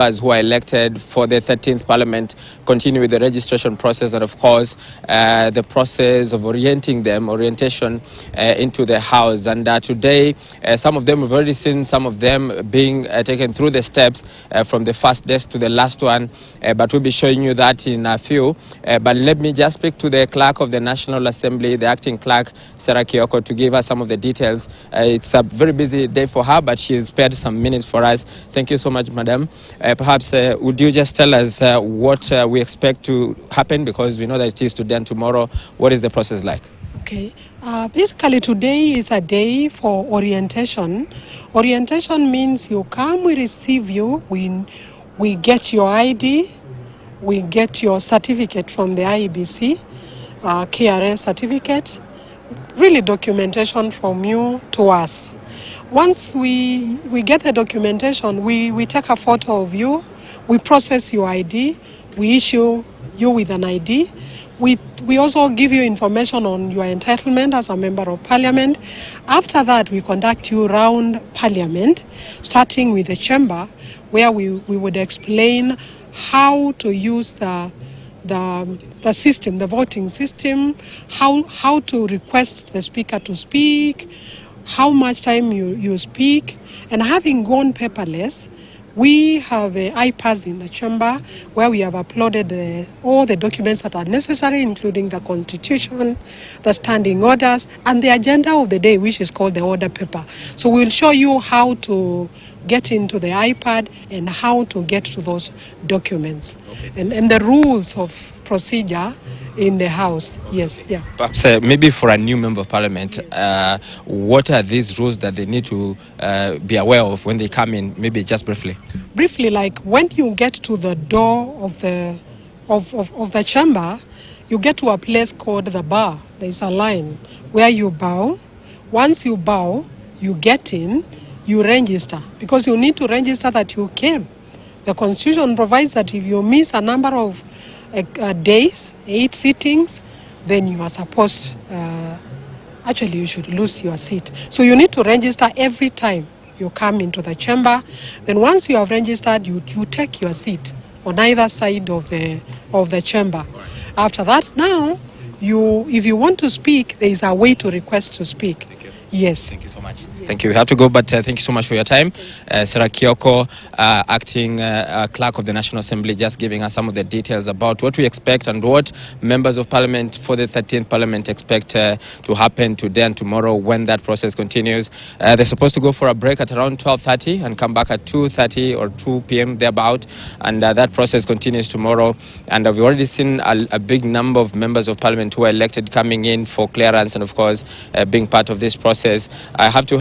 who are elected for the 13th Parliament continue with the registration process and, of course, the process of orientation into the House. And today, some of them, we've already seen some of them being taken through the steps from the first desk to the last one, but we'll be showing you that in a few. But let me just speak to the clerk of the National Assembly, the acting clerk, Sarah Kioko, to give us some of the details. It's a very busy day for her, but she's spared some minutes for us. Thank you so much, madam. Perhaps would you just tell us what we expect to happen, because we know that it is today and tomorrow. What is the process like? Okay, basically today is a day for orientation. Orientation means you come, we receive you, we get your ID, we get your certificate from the IEBC, KRS certificate, really documentation from you to us. Once we get the documentation, we take a photo of you, we process your ID, we issue you with an ID. We also give you information on your entitlement as a member of parliament. After that, we conduct you around parliament, starting with the chamber, where we would explain how to use the system, the voting system, how to request the speaker to speak, how much time you speak. And having gone paperless, we have iPads in the chamber where we have uploaded all the documents that are necessary, including the constitution, the standing orders, and the agenda of the day, which is called the order paper. So we'll show you how to get into the iPad and how to get to those documents, okay, and the rules of procedure in the House. Yes, yeah. Perhaps maybe for a new member of parliament, yes, what are these rules that they need to be aware of when they come in? Maybe just briefly. Briefly, like when you get to the door of the chamber, you get to a place called the bar. There is a line where you bow. Once you bow, you get in, you register, because you need to register that you came. The Constitution provides that if you miss a number of days, 8 sittings, then you are supposed, actually you should lose your seat. So you need to register every time you come into the chamber. Then once you have registered, you take your seat on either side of the chamber. After that, now, if you want to speak, there is a way to request to speak. Thank you. Yes. Thank you so much. Yes. Thank you. We have to go, but thank you so much for your time. Sarah Kioko, acting clerk of the National Assembly, just giving us some of the details about what we expect and what members of parliament for the 13th parliament expect to happen today and tomorrow when that process continues. They're supposed to go for a break at around 12:30 and come back at 2:30 or 2 p.m. thereabout, and that process continues tomorrow. And we've already seen a big number of members of parliament who are elected coming in for clearance and, of course, being part of this process. I have to